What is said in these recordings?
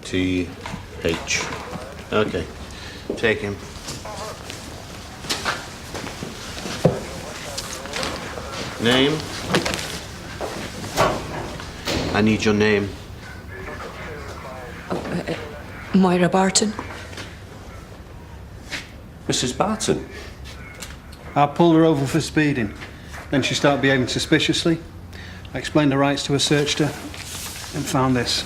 T-H. Okay. Take him. Name? I need your name. Moira Barton. Mrs. Barton? I pulled her over for speeding. Then she started behaving suspiciously. I explained the rights to her, searched her, and found this.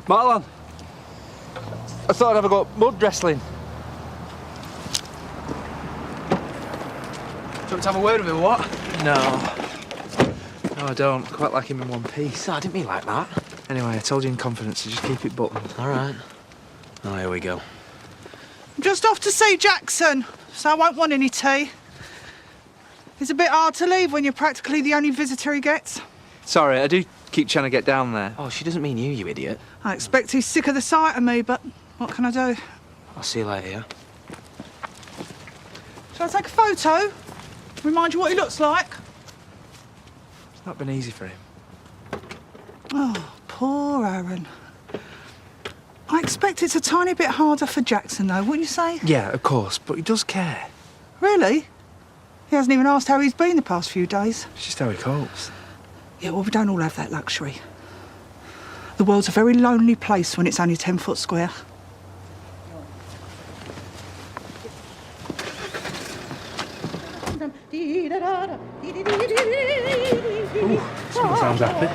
Marlon, I thought I'd have a go at mud wrestling. Do you want to have a word with him, what? No. No, I don't. I quite like him in one piece. No, I didn't mean like that. Anyway, I told you in confidence to just keep it buttoned. All right. Oh, here we go. I'm just off to see Jackson, so I won't want any tea. It's a bit hard to leave when you're practically the only visitor he gets. Sorry, I do keep trying to get down there. Oh, she doesn't mean you idiot. I expect he's sick of the sight of me, but what can I do? I'll see you later, yeah? Shall I take a photo? Remind you what he looks like? It's not been easy for him. Oh, poor Aaron. I expect it's a tiny bit harder for Jackson, though, wouldn't you say? Yeah, of course, but he does care. Really? He hasn't even asked how he's been the past few days. It's just how he copes. Yeah, well, we don't all have that luxury. The world's a very lonely place when it's only 10 foot square. Ooh, someone sounds happy.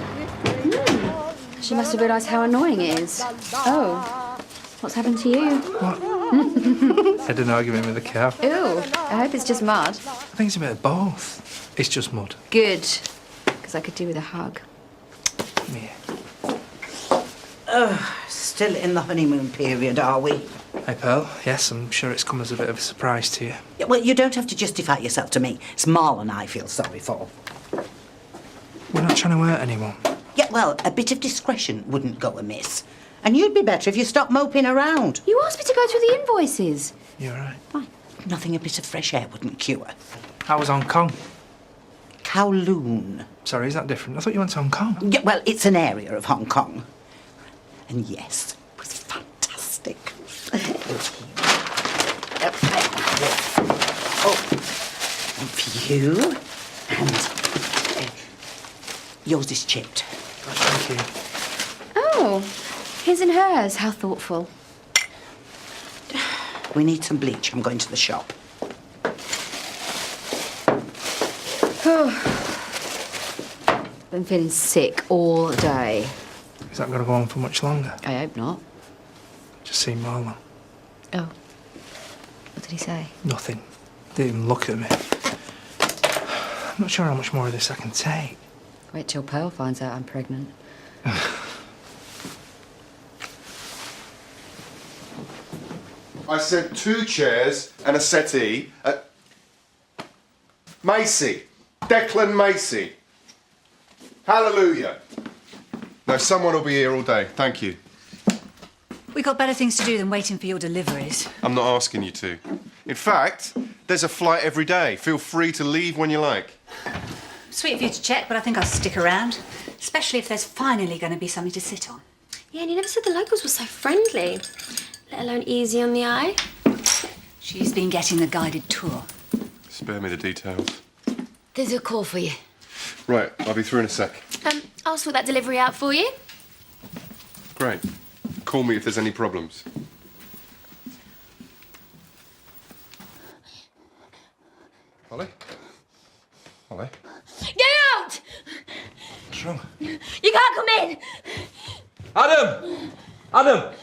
She must have realised how annoying it is. Oh, what's happened to you? Had an argument with a cow. Ew, I hope it's just mud. I think it's a bit of both. It's just mud. Good, because I could do with a hug. Come here. Still in the honeymoon period, are we? Hey, Pearl. Yes, I'm sure it's come as a bit of a surprise to you. Yeah, well, you don't have to justify yourself to me. It's Marlon I feel sorry for. We're not trying to hurt anyone. Yeah, well, a bit of discretion wouldn't go amiss. And you'd be better if you stopped moping around. You asked me to go through the invoices. You're right. Fine. Nothing a bit of fresh air wouldn't cure. How was Hong Kong? Kowloon. Sorry, is that different? I thought you went to Hong Kong. Yeah, well, it's an area of Hong Kong. And yes, it was fantastic. And for you. And yours is chipped. Thank you. Oh, his and hers. How thoughtful. We need some bleach. I'm going to the shop. Been feeling sick all day. Is that going to go on for much longer? I hope not. Just see Marlon. Oh. What did he say? Nothing. Didn't even look at me. I'm not sure how much more of this I can take. Wait till Pearl finds out I'm pregnant. I said 2 chairs and a settee at Macy. Declan Macy. Hallelujah. No, someone will be here all day. Thank you. We've got better things to do than waiting for your deliveries. I'm not asking you to. In fact, there's a flight every day. Feel free to leave when you like. Sweet of you to check, but I think I'll stick around. Especially if there's finally going to be something to sit on. Yeah, and you never said the locals were so friendly. Let alone easy on the eye. She's been getting the guided tour. Spare me the details. There's a call for you. Right, I'll be through in a sec. I'll sort that delivery out for you. Great. Call me if there's any problems. Holly? Holly? Get out! What's wrong? You can't come in! Adam! Adam!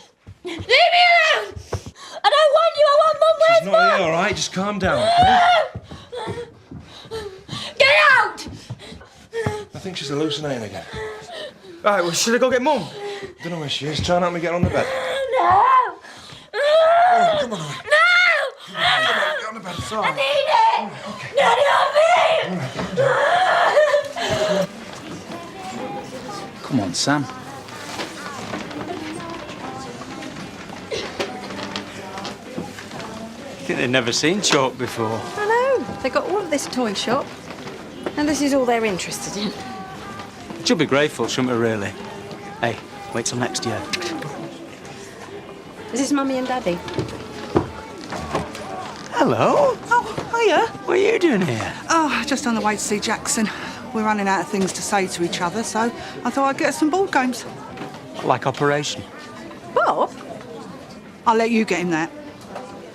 Leave me alone! I don't want you, I want Mum, where's She's not here, all right? Just calm down, okay? Get out! I think she's hallucinating again. Right, well, should I go get Mum? Don't know where she is. Try and help me get on the bed. No! Oh, come on, Holly. No! Come on, get on the bed. It's all right. I need it! Okay. Not on me! Come on, Sam. think they've never seen chalk before. I know. They got all of this toy shop, and this is all they're interested in. She'll be grateful, shouldn't we, really? Hey, wait till next year. Is this Mummy and Daddy? Hello. Oh, hiya. What are you doing here? Oh, just on the way to see Jackson. We're running out of things to say to each other, so I thought I'd get us some board games. Like Operation. Bob? I'll let you get him that.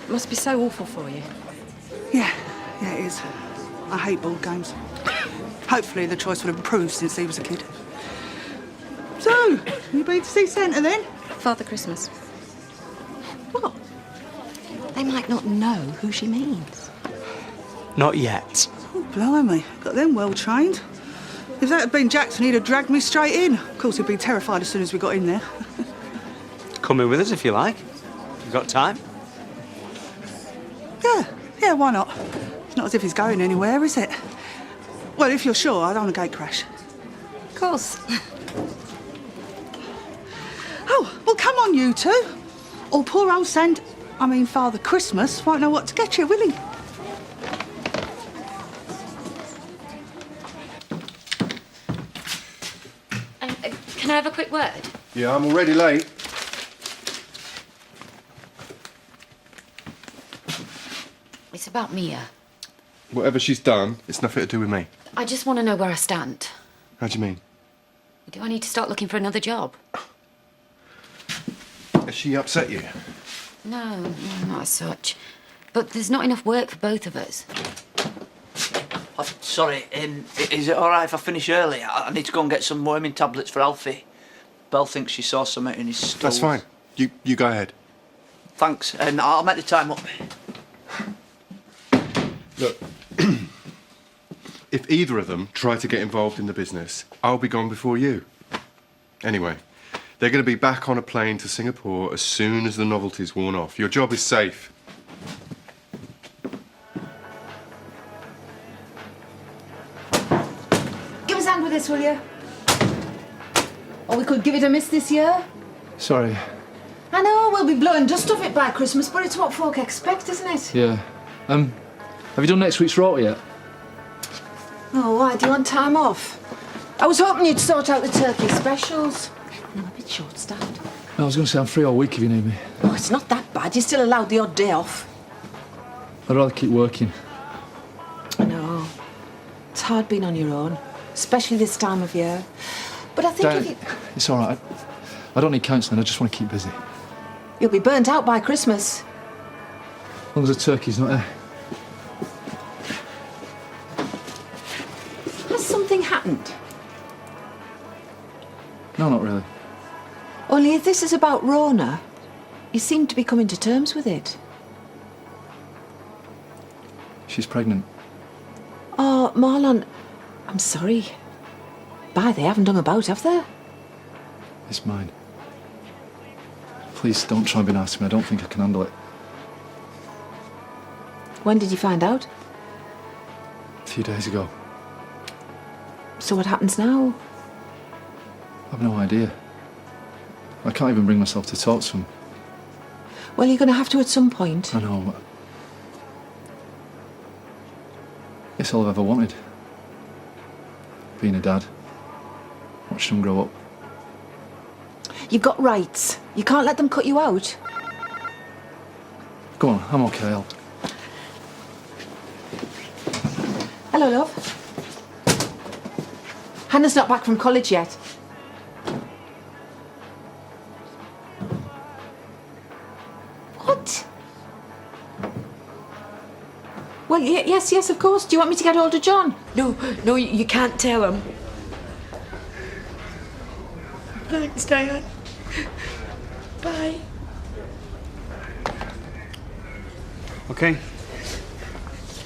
It must be so awful for you. Yeah, it is. I hate board games. Hopefully the choice will have improved since he was a kid. So, you been to see Santa then? Father Christmas. What? They might not know who she means. Not yet. Oh, blimey. Got them well trained. If that had been Jackson, he'd have dragged me straight in. Of course, he'd be terrified as soon as we got in there. Come in with us if you like. You've got time? Yeah, why not? It's not as if he's going anywhere, is it? Well, if you're sure, I don't want a gate crash. Of course. Oh, well, come on, you two. Or poor old Father Christmas won't know what to get you, will he? Can I have a quick word? Yeah, I'm already late. It's about Mia. Whatever she's done, it's nothing to do with me. I just want to know where I stand. How do you mean? Do I need to start looking for another job? Has she upset you? No, not as such. But there's not enough work for both of us. Oh, sorry, is it all right if I finish early? I need to go and get some worming tablets for Alfie. Belle thinks she saw something in his stove. That's fine. You go ahead. Thanks, and I'll make the time up. Look, if either of them try to get involved in the business, I'll be gone before you. Anyway, they're going to be back on a plane to Singapore as soon as the novelty's worn off. Your job is safe. Give us a hand with this, will you? Or we could give it a miss this year. Sorry. I know, we'll be blowing dust off it by Christmas, but it's what folk expect, isn't it? Yeah. Have you done next week's rota yet? Oh, why? Do you want time off? I was hoping you'd sort out the turkey specials. I'm a bit short-staffed. No, I was going to say I'm free all week if you need me. Oh, it's not that bad. You're still allowed the odd day off. I'd rather keep working. I know. It's hard being on your own, especially this time of year. But I think if you... It's all right. I don't need counselling. I just want to keep busy. You'll be burnt out by Christmas. As long as the turkey's not there. Has something happened? No, not really. Only if this is about Rona, you seem to be coming to terms with it. She's pregnant. Oh, Marlon, I'm sorry. Bye, they haven't hung about, have they? It's mine. Please don't try and be nice to me. I don't think I can handle it. When did you find out? A few days ago. So what happens now? I've no idea. I can't even bring myself to talk to him. Well, you're going to have to at some point. I know. It's all I've ever wanted. Being a dad. Watching them grow up. You've got rights. You can't let them cut you out. Go on, I'm okay. Hello, love. Hannah's not back from college yet. What? Well, yes, of course. Do you want me to get hold of John? No, you can't tell him. Thanks, Diane. Bye. Okay.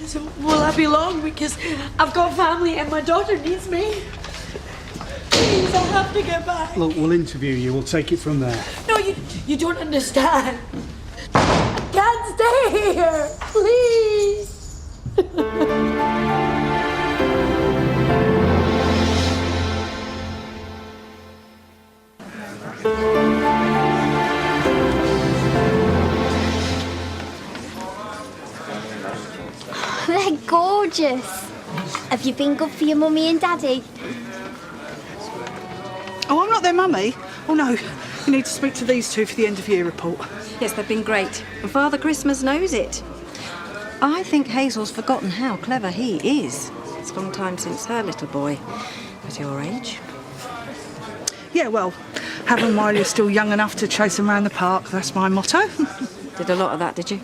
So, will I be long? Because I've got family and my daughter needs me. Please, I have to get back. Look, we'll interview you. We'll take it from there. No, you don't understand. I can't stay here. Please. They're gorgeous. Have you been good for your mummy and daddy? Oh, I'm not their mummy. Oh, no. You need to speak to these two for the end-of-year report. Yes, they've been great. And Father Christmas knows it. I think Hazel's forgotten how clever he is. It's a long time since her little boy at your age. Yeah, well, have them while you're still young enough to chase them around the park. That's my motto. Did a lot of that, did you?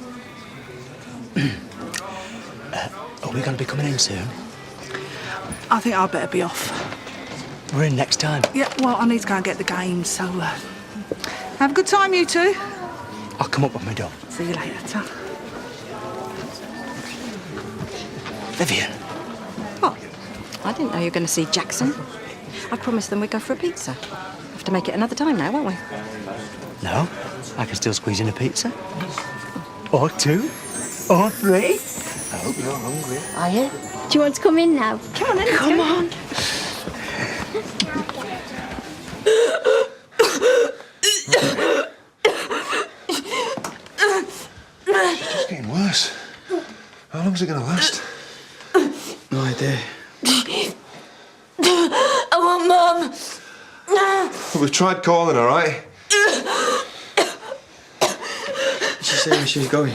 Are we going to be coming in soon? I think I'd better be off. We're in next time. Yeah, well, I need to go and get the games, so have a good time, you two. I'll come up with my dog. See you later, ta. Vivian. What? I didn't know you were going to see Jackson. I promised them we'd go for a pizza. Have to make it another time now, won't we? No, I can still squeeze in a pizza. Or two. Or three. I hope you're hungry. Are you? Do you want to come in now? Come on, then. Come on. It's just getting worse. How long is it going to last? No idea. I want Mum. We've tried calling her, right? Did she say where she was going?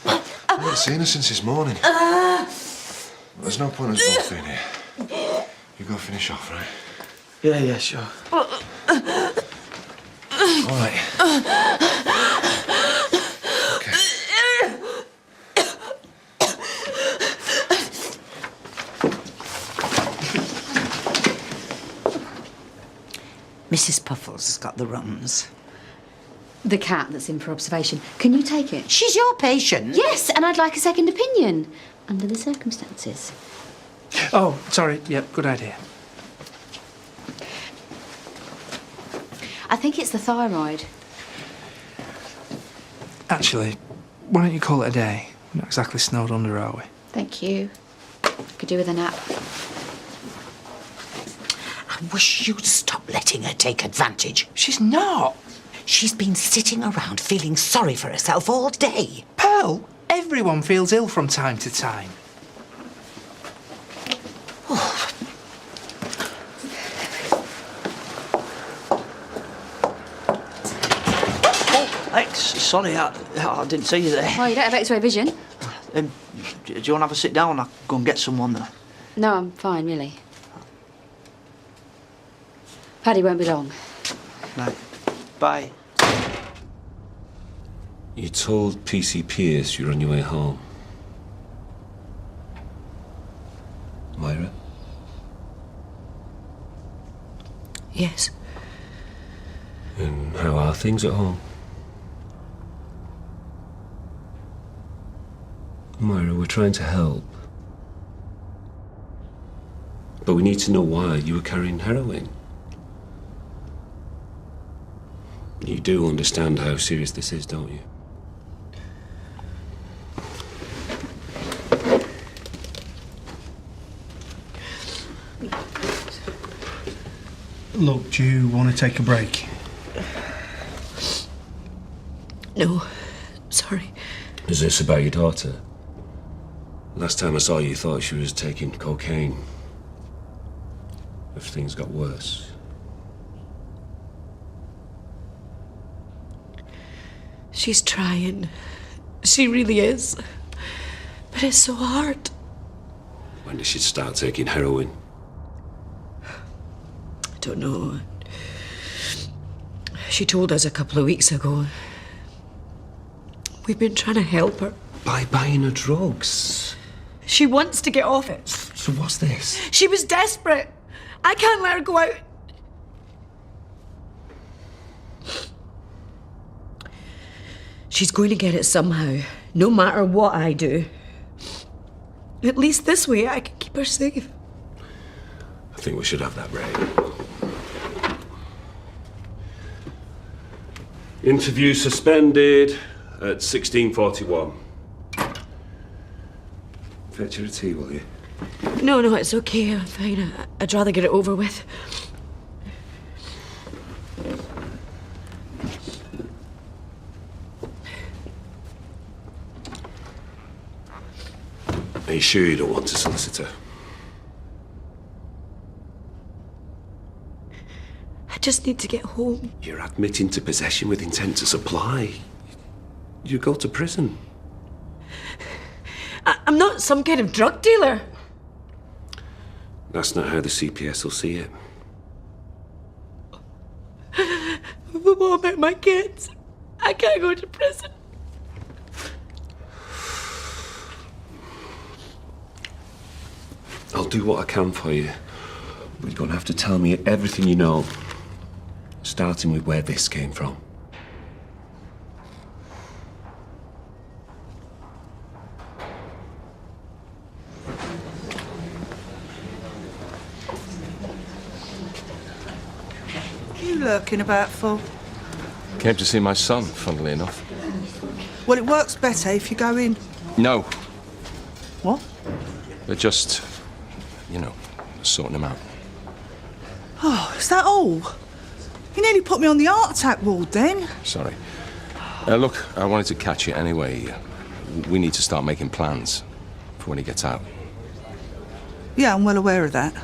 I haven't seen her since this morning. There's no point in us both being here. You go finish off, right? Yeah, sure. All right. Okay. Mrs. Puffles has got the runs. The cat that's in for observation. Can you take it? She's your patient. Yes, and I'd like a second opinion under the circumstances. Oh, sorry. Yep, good idea. I think it's the thyroid. Actually, why don't you call it a day? We're not exactly snowed under, are we? Thank you. Could do with a nap. I wish you'd stop letting her take advantage. She's not. She's been sitting around feeling sorry for herself all day. Pearl, everyone feels ill from time to time. Sorry, I didn't see you there. Oh, you don't have X-ray vision? Do you want to have a sit down? I'll go and get someone there. No, I'm fine, really. Paddy won't be long. Right. Bye. You told PC Pierce you're on your way home. Myra? Yes. And how are things at home? Myra, we're trying to help. But we need to know why you were carrying heroin. You do understand how serious this is, don't you? Look, do you want to take a break? No, sorry. Is this about your daughter? Last time I saw you, thought she was taking cocaine. If things got worse. She's trying. She really is. But it's so hard. When did she start taking heroin? I don't know. She told us a couple of weeks ago. We've been trying to help her. By buying her drugs. She wants to get off it. So what's this? She was desperate. I can't let her go out. She's going to get it somehow, no matter what I do. At least this way I can keep her safe. I think we should have that break. Interview suspended at 16:41. Fetch her a tea, will you? No, it's okay. I'm fine. I'd rather get it over with. Are you sure you don't want a solicitor? I just need to get home. You're admitting to possession with intent to supply. You go to prison. I'm not some kind of drug dealer. That's not how the CPS will see it. But what about my kids? I can't go to prison. I'll do what I can for you. But you're going to have to tell me everything you know. Starting with where this came from. What are you lurking about for? Came to see my son, funnily enough. Well, it works better if you go in. No, What? they're just, sorting him out. Oh, is that all? You nearly put me on the heart attack ward then. Sorry. Look, I wanted to catch you anyway. We need to start making plans for when he gets out. Yeah, I'm well aware of that.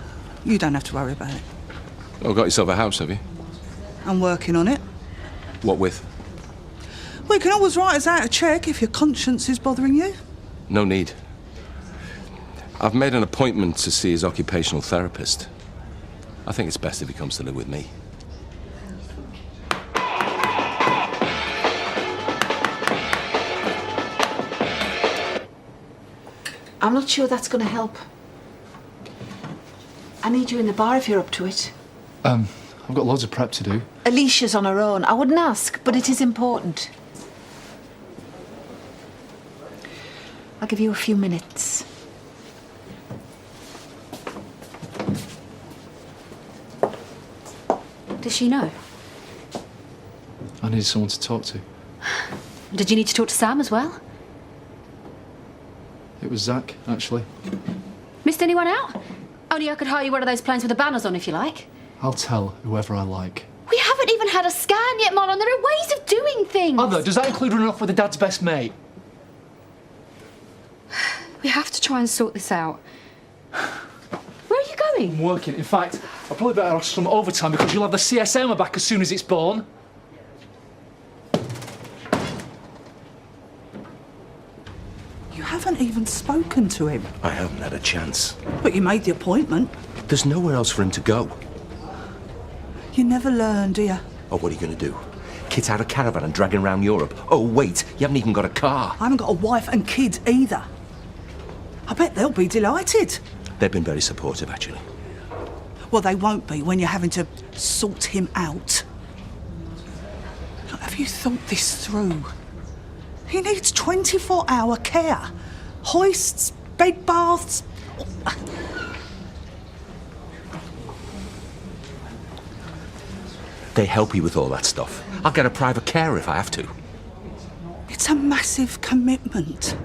You don't have to worry about it. Oh, got yourself a house, have you? I'm working on it. What with? Well, you can always write us out a cheque if your conscience is bothering you. No need. I've made an appointment to see his occupational therapist. I think it's best if he comes to live with me. I'm not sure that's going to help. I need you in the bar if you're up to it. I've got loads of prep to do. Alicia's on her own. I wouldn't ask, but it is important. I'll give you a few minutes. Does she know? I need someone to talk to. Did you need to talk to Sam as well? It was Zach, actually. Missed anyone out? Only I could hire you one of those planes with the banners on if you like. I'll tell whoever I like. We haven't even had a scan yet, Marlon. There are ways of doing things. Other, does that include running off with the dad's best mate? We have to try and sort this out. Where are you going? I'm working. In fact, I'll probably better ask some overtime because you'll have the CSM back as soon as it's born. You haven't even spoken to him. I haven't had a chance. But you made the appointment. There's nowhere else for him to go. You never learn, do you? Oh, what are you going to do? Kit out a caravan and drag him around Europe? Oh, wait, you haven't even got a car. I haven't got a wife and kids either. I bet they'll be delighted. They've been very supportive, actually. Well, they won't be when you're having to sort him out. Look, have you thought this through? He needs 24-hour care. Hoists, bed baths. They help you with all that stuff. I'll get a private carer if I have to. It's a massive commitment.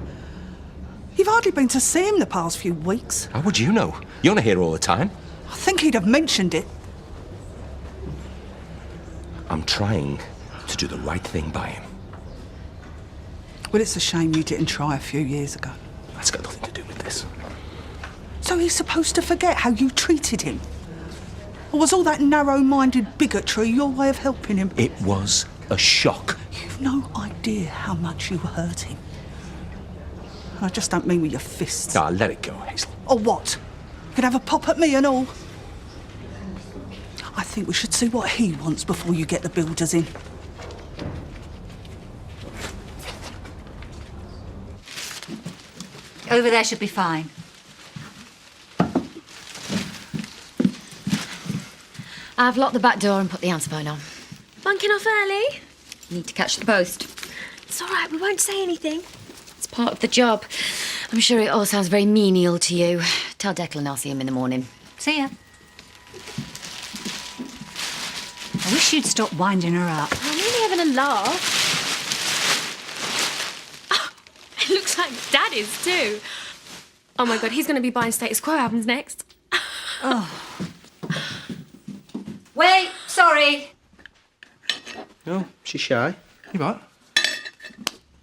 You've hardly been to see him the past few weeks. How would you know? You're not here all the time. I think he'd have mentioned it. I'm trying to do the right thing by him. Well, it's a shame you didn't try a few years ago. That's got nothing to do with this. So he's supposed to forget how you treated him? Or was all that narrow-minded bigotry your way of helping him? It was a shock. You've no idea how much you hurt him. I just don't mean with your fists. Ah, let it go, Hazel. Or what? You could have a pop at me and all. I think we should see what he wants before you get the builders in. Over there should be fine. I've locked the back door and put the answer phone on. Bunking off early? Need to catch the post. It's all right, we won't say anything. It's part of the job. I'm sure it all sounds very menial to you. Tell Declan I'll see him in the morning. See ya. I wish you'd stop winding her up. I'm only having a laugh. It looks like Dad is too. Oh my God, he's going to be buying Status Quo albums next. Wait, sorry. Oh, she's shy. You what?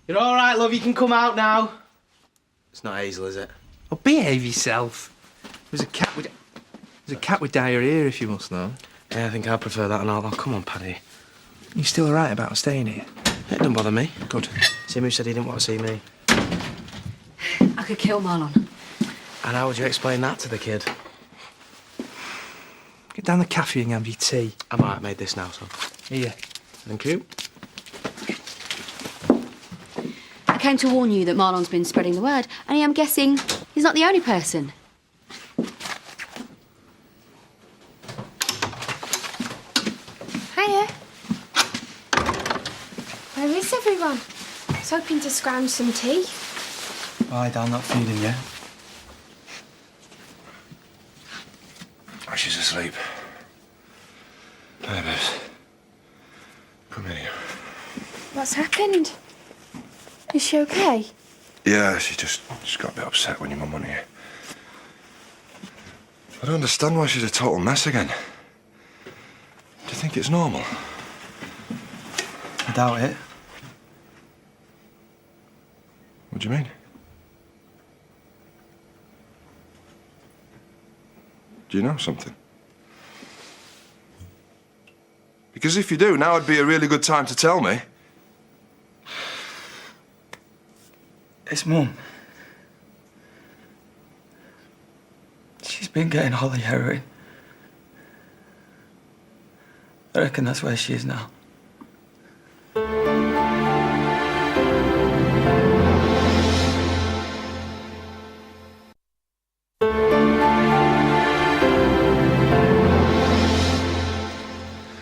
You're all right, love. You can come out now. It's not Hazel, is it? Oh, behave yourself. There's a cat with diarrhea, if you must know. Yeah, I think I prefer that and all. Come on, Paddy. You still alright about staying here? It don't bother me. Good. Simu said he didn't want to see me. I could kill Marlon. And how would you explain that to the kid? Get down the cafe and have your tea. I might have made this now, son. Here. Thank you. I came to warn you that Marlon's been spreading the word, and I'm guessing he's not the only person. Hiya. Where is everyone? I was hoping to scrounge some tea. Why, I'm not feeding you. Oh, she's asleep. There, babes. Come here. What's happened? Is she okay? Yeah, she's got a bit upset when your mum wasn't here. I don't understand why she's a total mess again. Do you think it's normal? I doubt it. What do you mean? Do you know something? Because if you do, now would be a really good time to tell me. It's Mum. She's been getting Holly heroin. I reckon that's where she is now.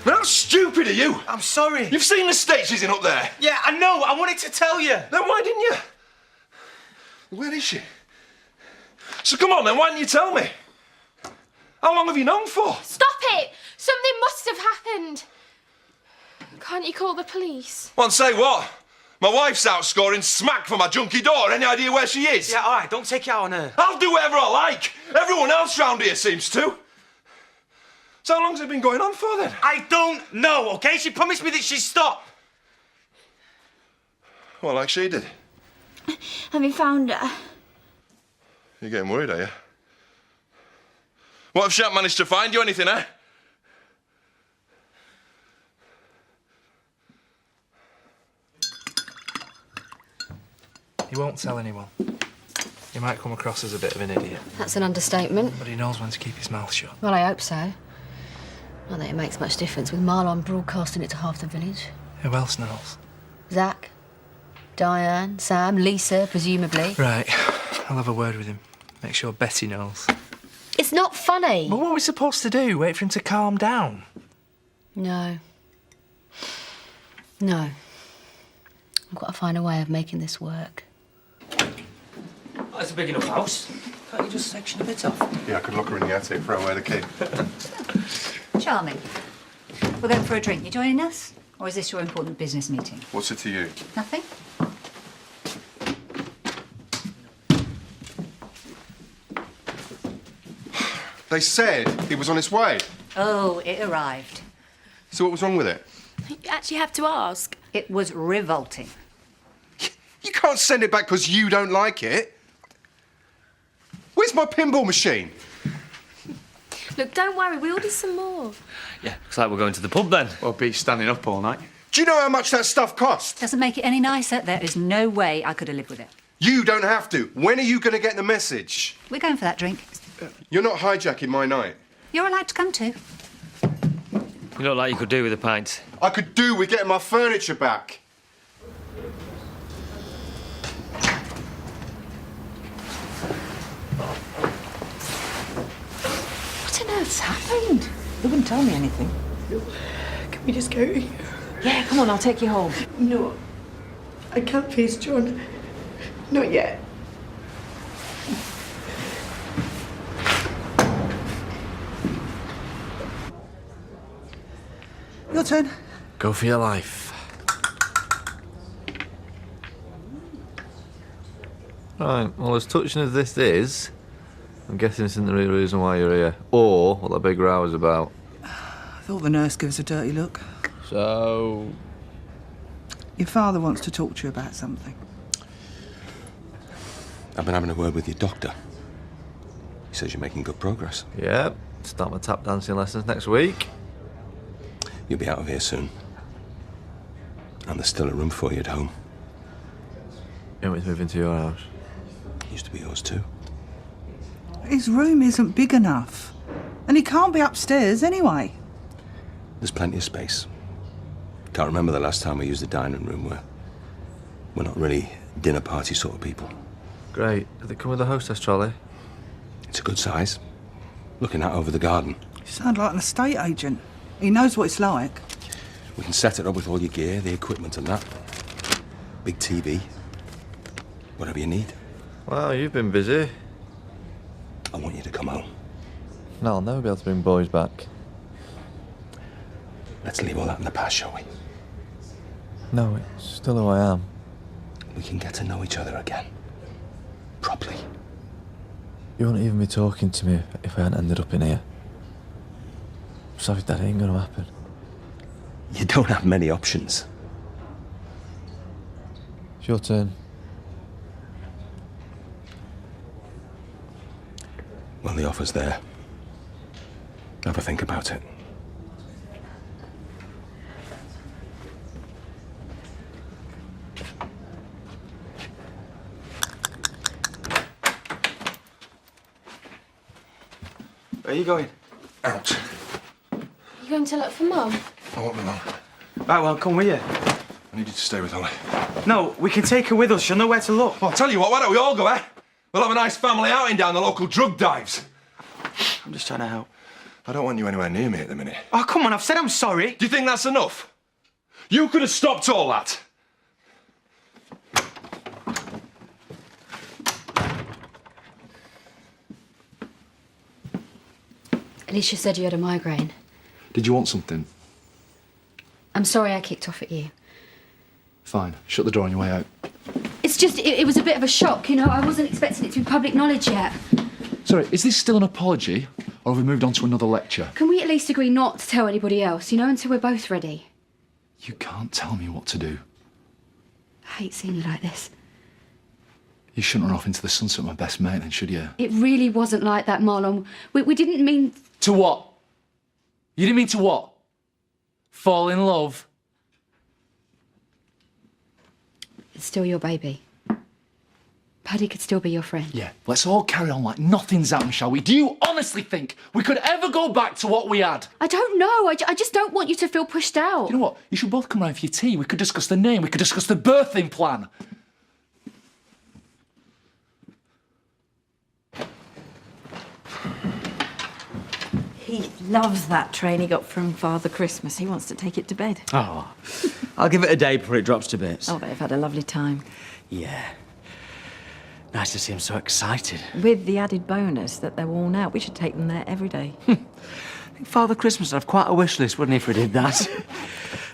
How stupid are you? I'm sorry. You've seen the state she's in up there. Yeah, I know. I wanted to tell you. Then why didn't you? Where is she? So come on then, why didn't you tell me? How long have you known for? Stop it! Something must have happened. Can't you call the police? Well, say what? My wife's out scoring smack for my junkie daughter. Any idea where she is? Yeah, all right. Don't take it out on her. I'll do whatever I like. Everyone else round here seems to. So how long's it been going on for then? I don't know, okay? She promised me that she'd stop. Well, like she did. Have you found her? You're getting worried, are you? What if she hasn't managed to find you anything, eh? He won't tell anyone. He might come across as a bit of an idiot. That's an understatement. But he knows when to keep his mouth shut. Well, I hope so. Not that it makes much difference with Marlon broadcasting it to half the village. Who else knows? Zach, Diane, Sam, Lisa, presumably. Right. I'll have a word with him. Make sure Betty knows. It's not funny. Well, what are we supposed to do? Wait for him to calm down? No. No. I've got to find a way of making this work. That's a big enough house. Can't you just section a bit off? Yeah, I could lock her in the attic, throw away the key. Charming. We're going for a drink. You joining us? Or is this your important business meeting? What's it to you? Nothing? They said it was on its way. Oh, it arrived. So what was wrong with it? You actually have to ask. It was revolting. You can't send it back because you don't like it. Where's my pinball machine? Look, don't worry, we ordered some more. Yeah, looks like we're going to the pub then. Well, beat standing up all night. Do you know how much that stuff costs? Doesn't make it any nicer. There is no way I could have lived with it. You don't have to. When are you going to get the message? We're going for that drink. You're not hijacking my night. You're allowed to come too. You look like you could do with a pint. I could do with getting my furniture back. What on earth's happened? They wouldn't tell me anything. Can we just go? Yeah, come on, I'll take you home. No, I can't face John. Not yet. Your turn. Go for your life. Right, well, as touching as this is, I'm guessing this isn't the real reason why you're here. Or what the big row is about. I thought the nurse gave us a dirty look. So... Your father wants to talk to you about something. I've been having a word with your doctor. says you're making good progress. Yep. Start my tap dancing lessons next week. You'll be out of here soon. And there's still a room for you at home. You want me to move into your house? Used to be yours too. His room isn't big enough. And he can't be upstairs anyway. There's plenty of space. Can't remember the last time we used the dining room. We're not really dinner party sort of people. Great. Did they come with a hostess trolley? It's a good size. Looking out over the garden. You sound like an estate agent. He knows what it's like. We can set it up with all your gear, the equipment and that. Big TV. Whatever you need. Wow, you've been busy. I want you to come home. No, I'll never be able to bring boys back. Let's leave all that in the past, shall we? No, it's still who I am. We can get to know each other again. Properly. You wouldn't even be talking to me if I hadn't ended up in here. Sorry, Dad, it ain't gonna happen. You don't have many options. It's your turn. Well, the offer's there. Have a think about it. Where are you going? Out. You going to look for Mum? I won't be long. Right, well, come with you. I need you to stay with Holly. No, we can take her with us. She'll know where to look. Well, I'll tell you what, why don't we all go, eh? We'll have a nice family outing down the local drug dives. I'm just trying to help. I don't want you anywhere near me at the minute. Oh, come on, I've said I'm sorry. Do you think that's enough? You could have stopped all that. Alicia said you had a migraine. Did you want something? I'm sorry I kicked off at you. Fine. Shut the door on your way out. It's just, it was a bit of a shock, you know. I wasn't expecting it to be public knowledge yet. Sorry, is this still an apology, or have we moved on to another lecture? Can we at least agree not to tell anybody else, you know, until we're both ready? You can't tell me what to do. I hate seeing you like this. You shouldn't run off into the sunset with my best mate then, should you? It really wasn't like that, Marlon. We didn't mean... To what? You didn't mean to what? Fall in love? It's still your baby. Paddy could still be your friend. Yeah, let's all carry on like nothing's happened, shall we? Do you honestly think we could ever go back to what we had? I don't know. I just don't want you to feel pushed out. You know what? You should both come round for your tea. We could discuss the name. We could discuss the birthing plan. He loves that train he got from Father Christmas. He wants to take it to bed. Oh, I'll give it a day before it drops to bits. Oh, they've had a lovely time. Yeah. Nice to see him so excited. With the added bonus that they're worn out. We should take them there every day. I think Father Christmas would have quite a wish list, wouldn't he, if we did that?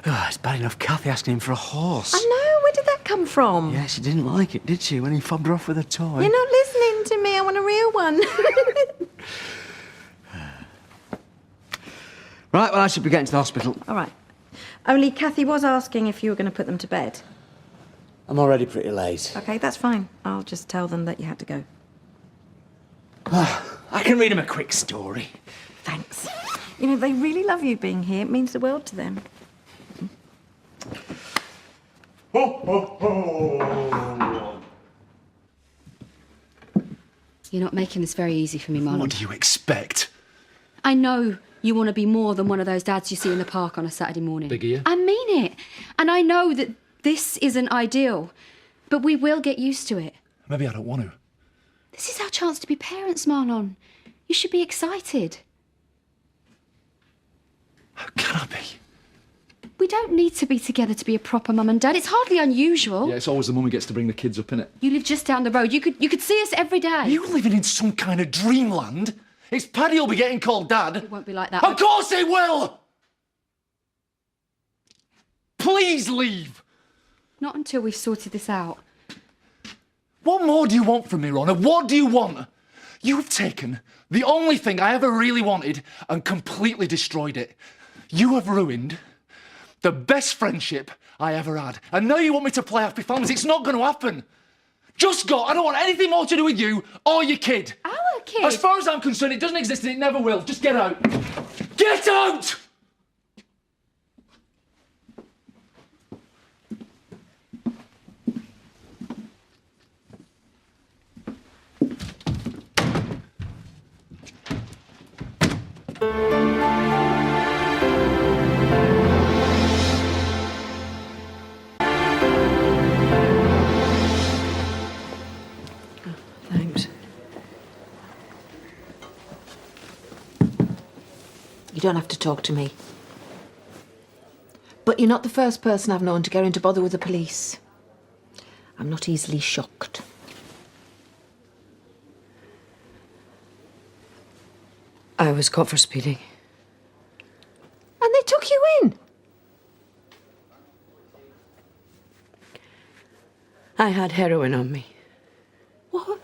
Oh, it's bad enough Kathy asking him for a horse. I know. Where did that come from? Yeah, she didn't like it, did she, when he fobbed her off with a toy? You're not listening to me. I want a real one. Right, well, I should be getting to the hospital. All right. Only Kathy was asking if you were going to put them to bed. I'm already pretty late. OK, that's fine. I'll just tell them that you had to go. I can read him a quick story. Thanks. You know, they really love you being here. It means the world to them. Ho, ho, ho. You're not making this very easy for me, Marlon. What do you expect? I know you want to be more than one of those dads you see in the park on a Saturday morning. Big ear? I mean it. And I know that this isn't ideal, but we will get used to it. Maybe I don't want to. This is our chance to be parents, Marlon. You should be excited. How can I be? We don't need to be together to be a proper mum and dad. It's hardly unusual. Yeah, it's always the mum who gets to bring the kids up, innit? You live just down the road. You could see us every day. Are you living in some kind of dreamland? It's Paddy who'll be getting called Dad. It won't be like that. Of course it will! Please leave! Not until we've sorted this out. What more do you want from me, Rona? What do you want? You've taken the only thing I ever really wanted and completely destroyed it. You have ruined the best friendship I ever had. And now you want me to play happy families. It's not going to happen. Just go. I don't want anything more to do with you or your kid. Our kid. As far as I'm concerned, it doesn't exist and it never will. Just get out. Get out! Thanks. You don't have to talk to me. But you're not the first person I've known to get into bother with the police. I'm not easily shocked. I was caught for speeding. And they took you in? I had heroin on me. What?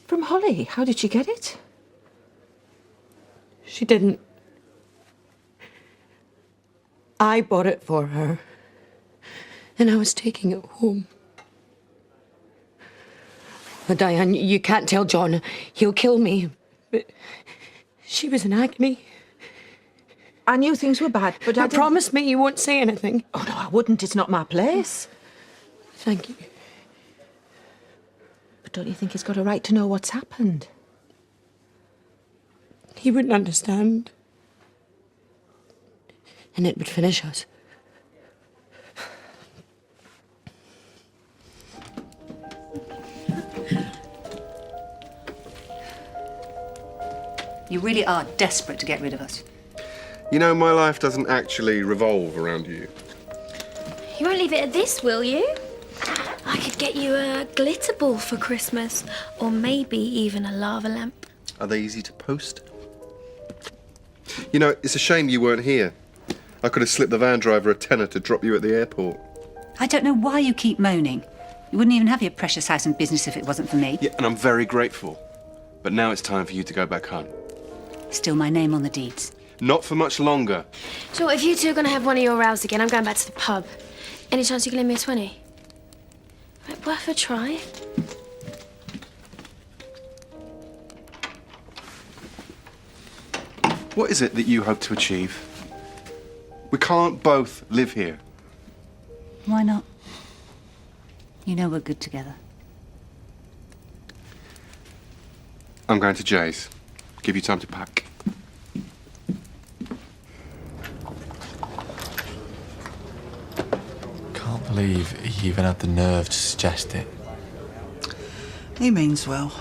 From Holly? How did she get it? She didn't. I bought it for her. And I was taking it home. But Diane, you can't tell John. He'll kill me. But she was in agony. I knew things were bad, but I promise me you won't say anything. Oh, no, I wouldn't. It's not my place. Thank you. But don't you think he's got a right to know what's happened? He wouldn't understand. And it would finish us. You really are desperate to get rid of us. You know, my life doesn't actually revolve around you. You won't leave it at this, will you? I could get you a glitter ball for Christmas, or maybe even a lava lamp. Are they easy to post? You know, it's a shame you weren't here. I could have slipped the van driver a tenner to drop you at the airport. I don't know why you keep moaning. You wouldn't even have your precious house and business if it wasn't for me. Yeah, and I'm very grateful. But now it's time for you to go back home. Still my name on the deeds. Not for much longer. So if you two are going to have one of your rows again, I'm going back to the pub. Any chance you can lend me a 20? Worth a try. What is it that you hope to achieve? We can't both live here. Why not? You know we're good together. I'm going to Jay's. Give you time to pack. Can't believe he even had the nerve to suggest it. He means well.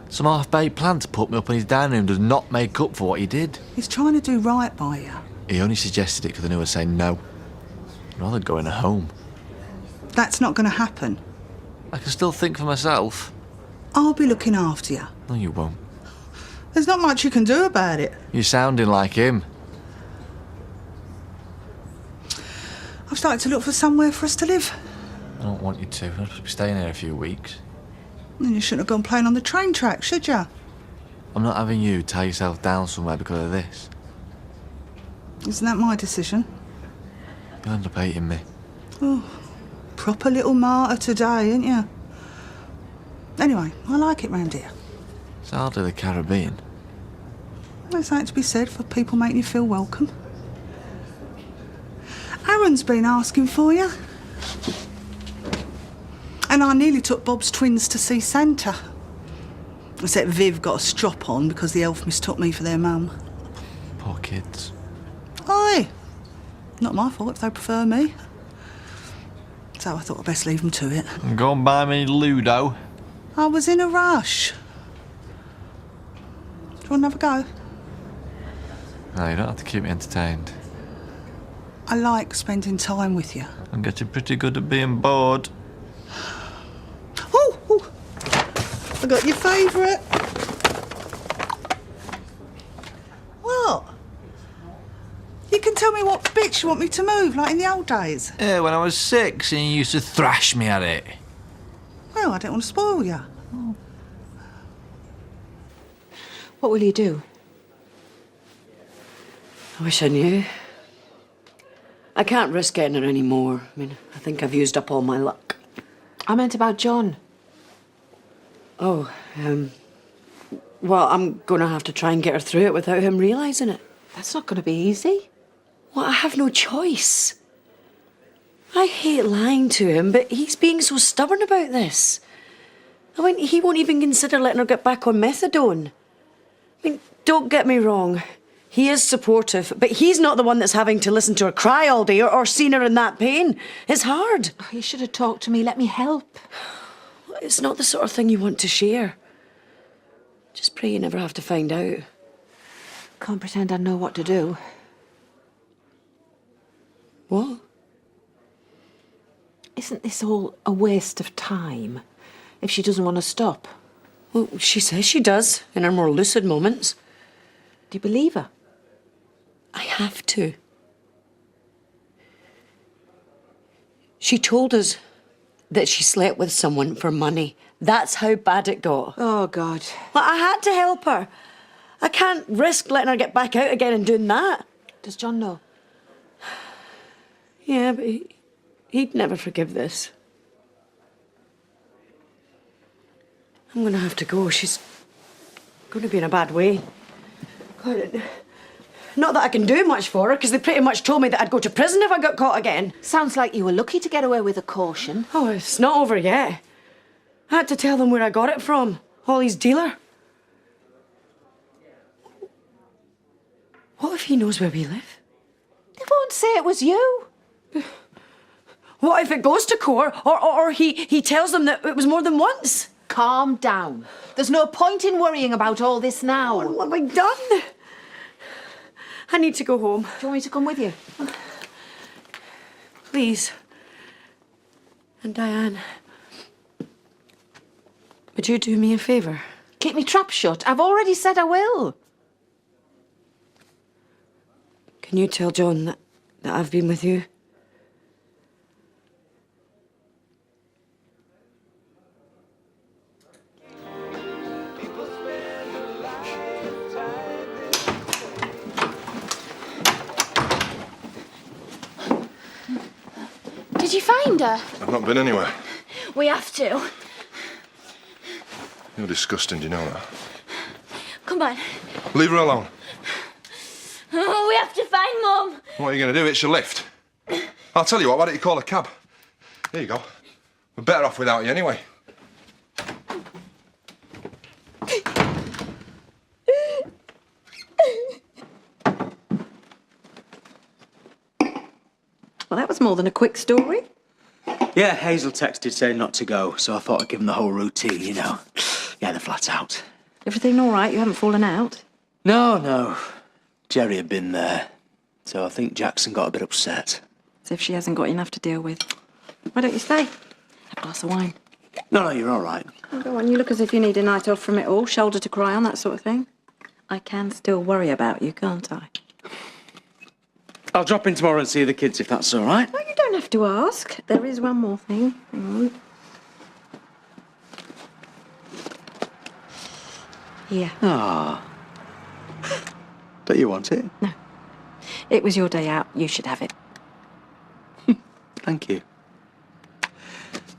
Some half-baked plan to put me up in his dining room does not make up for what he did. He's trying to do right by you. He only suggested it because I knew I'd say no. I'd rather going home. That's not going to happen. I can still think for myself. I'll be looking after you. No, you won't. There's not much you can do about it. You're sounding like him. I've started to look for somewhere for us to live. I don't want you to. I'm supposed to be staying here a few weeks. Then you shouldn't have gone playing on the train track, should you? I'm not having you tie yourself down somewhere because of this. Isn't that my decision? You'll end up hating me. Oh, proper little martyr today, ain't you? Anyway, I like it round here. It's hardly the Caribbean. There's something to be said for people making you feel welcome. Aaron's been asking for you. And I nearly took Bob's twins to see Santa. Except Viv got a strop on because the elf mistook me for their mum. Poor kids. Aye. Not my fault if they prefer me. So I thought I'd best leave them to it. Go and buy me Ludo. I was in a rush. Do you want to have a go? No, you don't have to keep me entertained. I like spending time with you. I'm getting pretty good at being bored. Oh, I got your favourite. What? You can tell me what bitch you want me to move, like in the old days. Yeah, when I was 6 and you used to thrash me at it. Well, I don't want to spoil you. What will you do? I wish I knew. I can't risk getting her any more. I mean, I think I've used up all my luck. I meant about John. Oh, Well, I'm going to have to try and get her through it without him realising it. That's not going to be easy. Well, I have no choice. I hate lying to him, but he's being so stubborn about this. I mean, he won't even consider letting her get back on methadone. I mean, don't get me wrong. He is supportive, but he's not the one that's having to listen to her cry all day or seen her in that pain. It's hard. Oh, you should have talked to me. Let me help. It's not the sort of thing you want to share. Just pray you never have to find out. Can't pretend I know what to do. What? Isn't this all a waste of time if she doesn't want to stop? Well, she says she does in her more lucid moments. Do you believe her? I have to. She told us that she slept with someone for money. That's how bad it got. Oh, God. Well, I had to help her. I can't risk letting her get back out again and doing that. Does John know? Yeah, but he'd never forgive this. I'm going to have to go. She's going to be in a bad way. God, not that I can do much for her, because they pretty much told me that I'd go to prison if I got caught again. Sounds like you were lucky to get away with a caution. Oh, it's not over yet. I had to tell them where I got it from. Holly's dealer. What if he knows where we live? They won't say it was you. What if it goes to court, or he tells them that it was more than once? Calm down. There's no point in worrying about all this now. What have I done? I need to go home. Do you want me to come with you? Please. And Diane, would you do me a favour? Keep me trap shut. I've already said I will. Can you tell John that I've been with you? Did you find her? I've not been anywhere. We have to. You're disgusting, do you know that? Come on. Leave her alone. Oh, we have to find Mum. What are you going to do? It's your lift. I'll tell you what, why don't you call a cab? Here you go. We're better off without you anyway. Well, that was more than a quick story. Yeah, Hazel texted saying not to go, so I thought I'd give him the whole routine, you know. Yeah, the flat's out. Everything all right? You haven't fallen out? No. Jerry had been there, so I think Jackson got a bit upset. As if she hasn't got enough to deal with. Why don't you stay? Have a glass of wine. No, you're all right. Oh, go on, you look as if you need a night off from it all, shoulder to cry on, that sort of thing. I can still worry about you, can't I? I'll drop in tomorrow and see the kids if that's all right. No, you don't have to ask. There is one more thing. Hang on. Here. Ah. Don't you want it? No. It was your day out. You should have it. Thank you.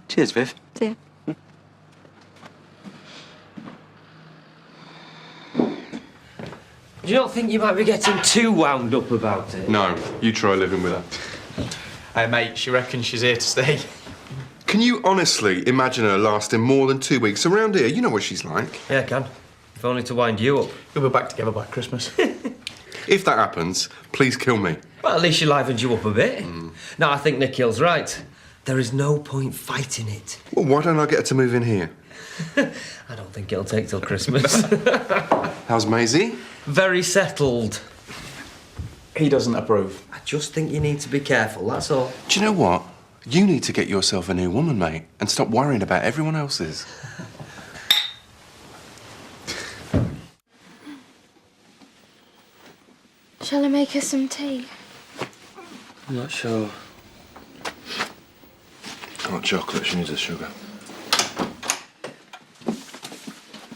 Cheers, Viv. See ya. You don't think you might be getting too wound up about it? No, you try living with her. Hey, mate, she reckons she's here to stay. Can you honestly imagine her lasting more than 2 weeks around here? You know what she's like. Yeah, I can. If only to wind you up. We'll be back together by Christmas. If that happens, please kill me. Well, at least she livened you up a bit. No, I think Nikhil's right. There is no point fighting it. Well, why don't I get her to move in here? I don't think it'll take till Christmas. How's Maisie? Very settled. He doesn't approve. I just think you need to be careful, that's all. Do you know what? You need to get yourself a new woman, mate, and stop worrying about everyone else's. Shall I make her some tea? I'm not sure. Hot chocolate, she needs a sugar.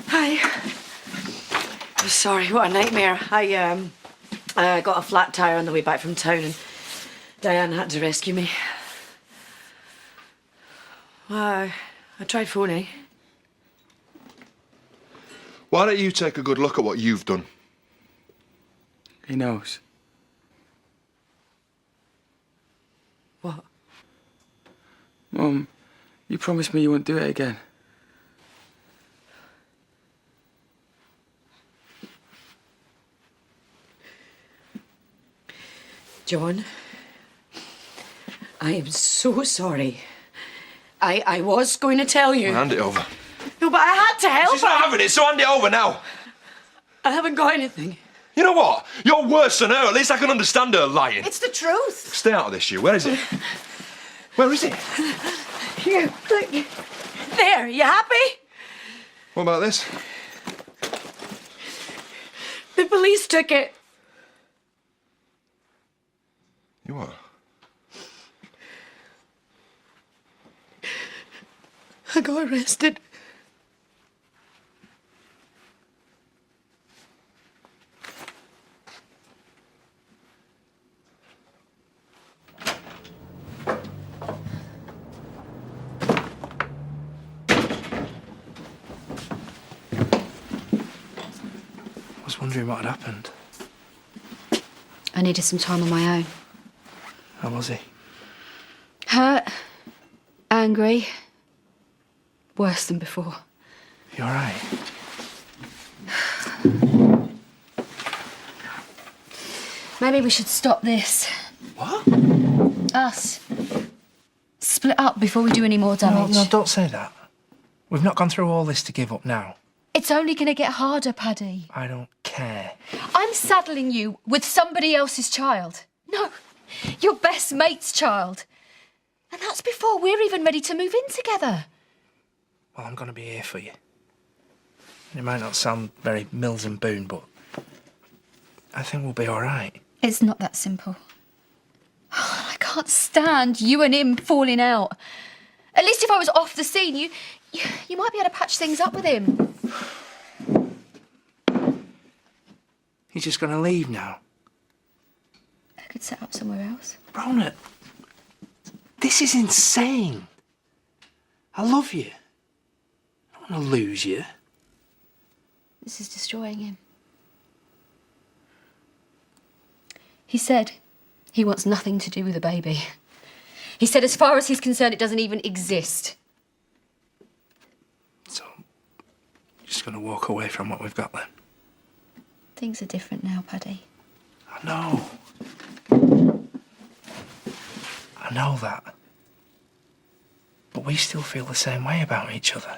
Hi. I'm sorry, what a nightmare. I got a flat tire on the way back from town and Diane had to rescue me. I tried phoning. Why don't you take a good look at what you've done? He knows. What? Mum, you promised me you wouldn't do it again. John, I am so sorry. I was going to tell you. Hand it over. No, but I had to help She's her. not having it, so hand it over now. I haven't got anything. You know what? You're worse than her. At least I can understand her lying. It's the truth. Stay out of this, you. Where is it? Where is it? Here, look. There, you happy? What about this? The police took it. You what? I got arrested. I was wondering what had happened. I needed some time on my own. How was he? Hurt, angry, worse than before. You all right? Maybe we should stop this. What? Us. Split up before we do any more damage. No, don't say that. We've not gone through all this to give up now. It's only going to get harder, Paddy. I don't care. I'm saddling you with somebody else's child. No, your best mate's child. And that's before we're even ready to move in together. Well, I'm going to be here for you. And it might not sound very Mills and Boone, but I think we'll be all right. It's not that simple. I can't stand you and him falling out. At least if I was off the scene, you might be able to patch things up with him. He's just going to leave now. I could set up somewhere else. Rona, this is insane. I love you. I don't want to lose you. This is destroying him. He said he wants nothing to do with the baby. He said as far as he's concerned, it doesn't even exist. So, just going to walk away from what we've got then? Things are different now, Paddy. I know. I know that. But we still feel the same way about each other.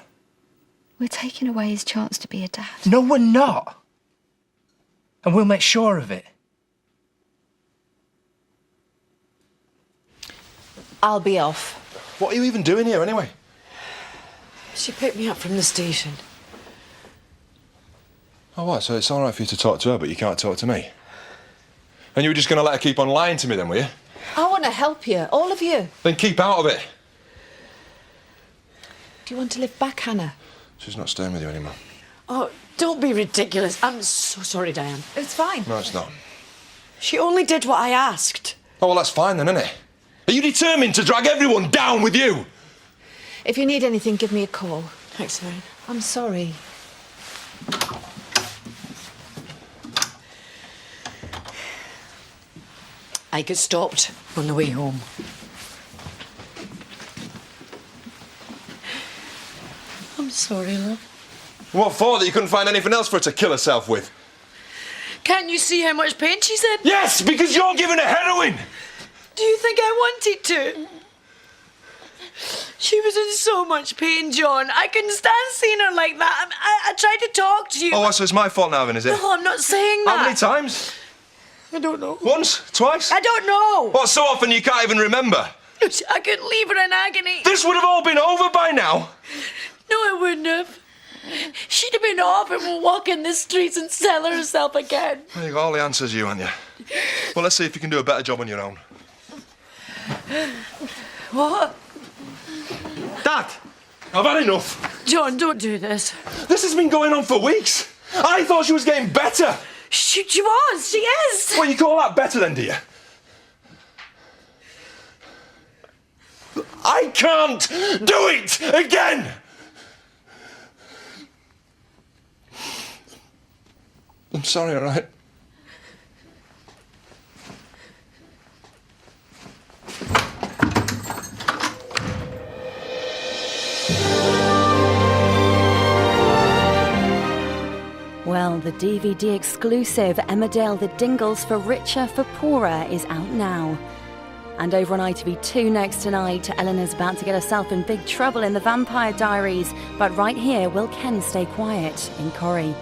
We're taking away his chance to be a dad. No, we're not. And we'll make sure of it. I'll be off. What are you even doing here anyway? She picked me up from the station. Oh, what? So it's all right for you to talk to her, but you can't talk to me? And you were just going to let her keep on lying to me then, were you? I want to help you, all of you. Then keep out of it. Do you want to live back, Hannah? She's not staying with you anymore. Oh, don't be ridiculous. I'm so sorry, Diane. It's fine. No, it's not. She only did what I asked. Oh, well, that's fine then, isn't it? Are you determined to drag everyone down with you? If you need anything, give me a call. Thanks, Diane. I'm sorry. I get stopped on the way home. I'm sorry, love. What for? That you couldn't find anything else for her to kill herself with? Can't you see how much pain she's in? Yes, because you're giving her heroin! Do you think I wanted to? She was in so much pain, John. I couldn't stand seeing her like that. I tried to talk to you. Oh, so it's my fault now then, is it? No, I'm not saying that. How many times? I don't know. Once? Twice? I don't know. What, so often you can't even remember? I couldn't leave her in agony. This would have all been over by now. No, it wouldn't have. She'd have been off and will walk in the streets and sell herself again. Well, you got all the answers, you, haven't you? Well, let's see if you can do a better job on your own. What? Dad! I've had enough. John, don't do this. This has been going on for weeks. I thought she was getting better. She was. She is. Well, you call that better then, do you? I can't do it again! I'm sorry, all right? Well, the DVD exclusive Emmerdale The Dingles for Richer for Poorer is out now. And over on ITV2 next tonight, Eleanor's about to get herself in big trouble in the Vampire Diaries. But right here, will Ken stay quiet in Corrie?